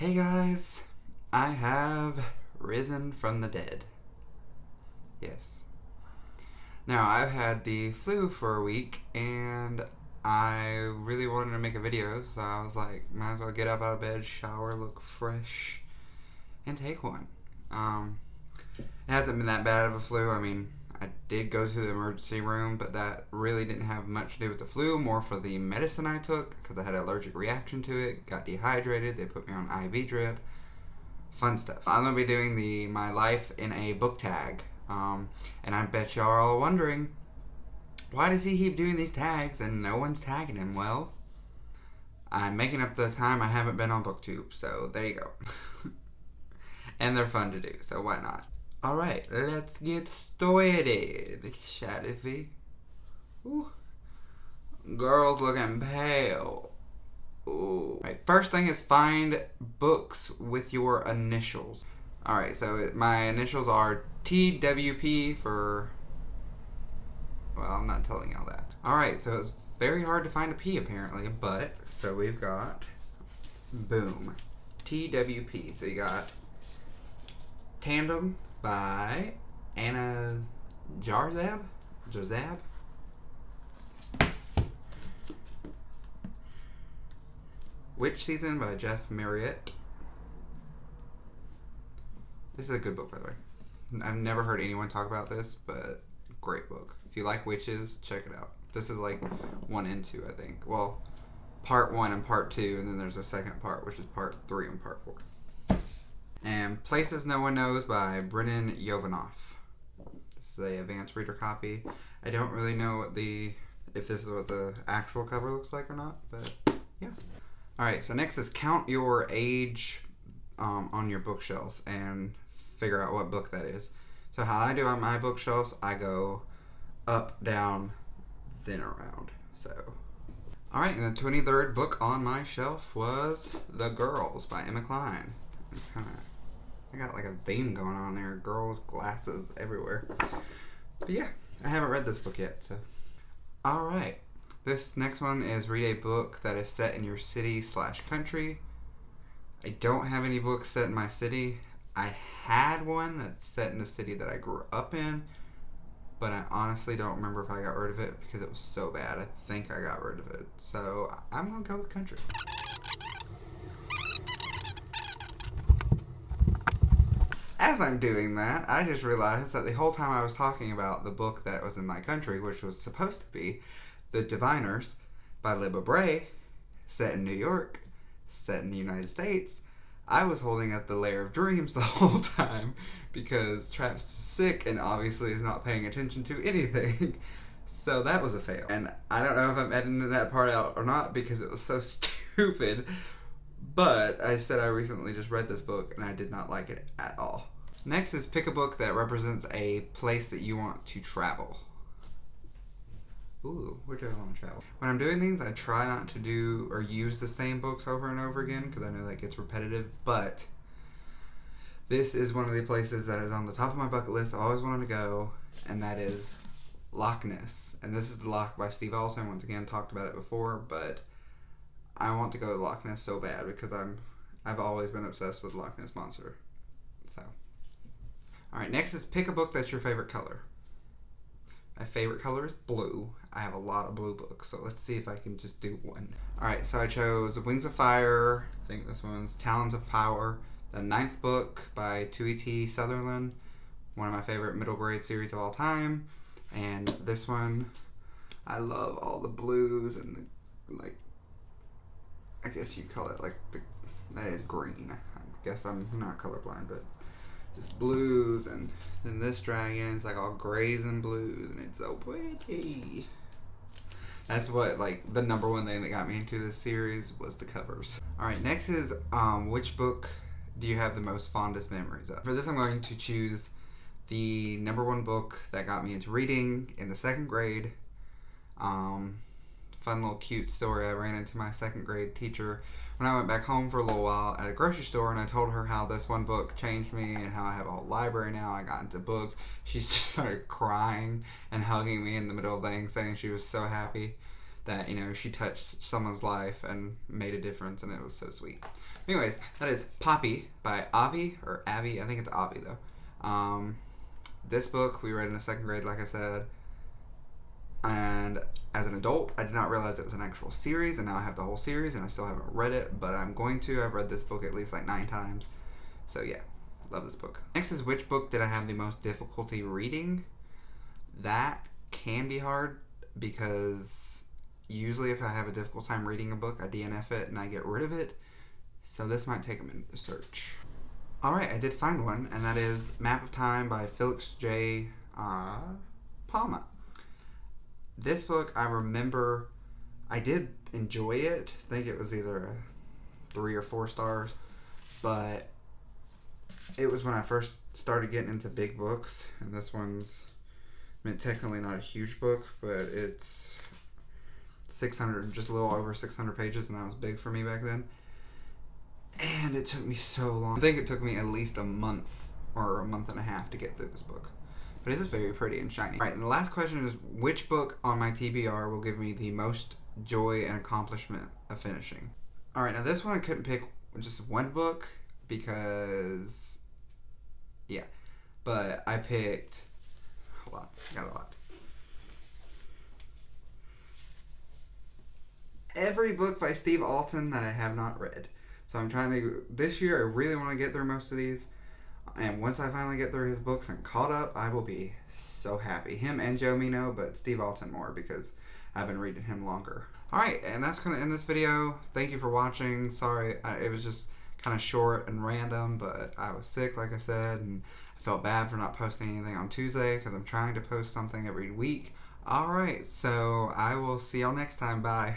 Hey guys, I have risen from the dead. Yes. Now, I've had the flu for a week and I really wanted to make a video, so I was like, might as well get up out of bed, shower, look fresh, and take one. It hasn't been that bad of a flu. I mean, I did go to the emergency room, but that really didn't have much to do with the flu, more for the medicine I took, because I had an allergic reaction to it, got dehydrated, they put me on IV drip, fun stuff. I'm going to be doing my life in a book tag, and I bet y'all are all wondering, why does he keep doing these tags and no one's tagging him? Well, I'm making up the time I haven't been on BookTube, so there you go. And they're fun to do, so why not? Alright, let's get started, shall we? Ooh. Girl's looking pale. Ooh. Right, first thing is find books with your initials. Alright, so my initials are TWP for... Well, I'm not telling y'all that. Alright, so it's very hard to find a P apparently, but... So we've got... Boom. TWP. So you got... Tandem by Anna Jarzab? Witch Season by Jeff Marriott. This is a good book, by the way. I've never heard anyone talk about this, but great book. If you like witches, check it out. This is like 1 and 2, I think. Well, part 1 and part 2, and then there's a second part, which is part 3 and part 4. And Places No One Knows by Brennan Yovanoff. This is a advanced reader copy. I don't really know if this is what the actual cover looks like or not, but yeah. Alright, so next is count your age on your bookshelf and figure out what book that is. So how I do on my bookshelves, I go up, down, then around. So, alright, and the 23rd book on my shelf was The Girls by Emma Cline. I got like a theme going on there. Girls, glasses, everywhere. But yeah, I haven't read this book yet, so. Alright. This next one is read a book that is set in your city/country. I don't have any books set in my city. I had one that's set in the city that I grew up in, but I honestly don't remember if I got rid of it because it was so bad. I think I got rid of it. So I'm going to go with country. As I'm doing that, I just realized that the whole time I was talking about the book that was in my country, which was supposed to be The Diviners by Libba Bray, set in New York, set in the United States, I was holding up The Lair of Dreams the whole time because Travis is sick and obviously is not paying attention to anything. So that was a fail. And I don't know if I'm editing that part out or not because it was so stupid. But I said I recently just read this book and I did not like it at all. Next is pick a book that represents a place that you want to travel. Ooh, where do I want to travel? When I'm doing things, I try not to do or use the same books over and over again because I know that gets repetitive, but this is one of the places that is on the top of my bucket list. I always wanted to go, and that is Loch Ness. And this is The Loch by Steve Alton. Once again, talked about it before, but I want to go to Loch Ness so bad because I've always been obsessed with Loch Ness Monster. So, alright, next is pick a book that's your favorite color. My favorite color is blue. I have a lot of blue books, so let's see if I can just do one. Alright, so I chose Wings of Fire. I think this one's Talons of Power. The 9th book by Tui T. Sutherland. One of my favorite middle grade series of all time. And this one, I love all the blues and the, I guess you'd call it that is green. I guess I'm not colorblind, but just blues, and then this dragon is like all grays and blues, and it's so pretty. That's what, the number one thing that got me into this series was the covers. Alright, next is, which book do you have the most fondest memories of? For this, I'm going to choose the number 1 book that got me into reading in the 2nd grade. Fun little cute story. I ran into my 2nd grade teacher when I went back home for a little while at a grocery store, and I told her how this one book changed me and how I have a whole library now. I got into books. She just started crying and hugging me in the middle of things, saying she was so happy that, you know, she touched someone's life and made a difference, and it was so sweet. Anyways, that is Poppy by Avi, or Abby. I think it's Avi, though. This book we read in the 2nd grade, like I said. And as an adult, I did not realize it was an actual series, and now I have the whole series, and I still haven't read it, but I'm going to. I've read this book at least like 9 times. So yeah, love this book. Next is, which book did I have the most difficulty reading? That can be hard, because usually if I have a difficult time reading a book, I DNF it and I get rid of it. So this might take a minute to search. Alright, I did find one, and that is Map of Time by Felix J. Palma. This book, I remember, I did enjoy it. I think it was either a 3 or 4 stars, but it was when I first started getting into big books, and this one's, I mean, technically not a huge book, but it's 600, just a little over 600 pages, and that was big for me back then. And it took me so long. I think it took me at least a month or a month and a half to get through this book. But it is very pretty and shiny. Alright, and the last question is, which book on my TBR will give me the most joy and accomplishment of finishing? Alright, now this one I couldn't pick just one book because, yeah. But I picked, hold on, I got a lot. Every book by Steve Alten that I have not read. So I'm trying to, this year I really want to get through most of these. And once I finally get through his books and caught up, I will be so happy. Him and Joe Mino, but Steve Alten more because I've been reading him longer. Alright, and that's going to end this video. Thank you for watching. Sorry, it was just kind of short and random, but I was sick, like I said, and I felt bad for not posting anything on Tuesday because I'm trying to post something every week. Alright, so I will see y'all next time. Bye.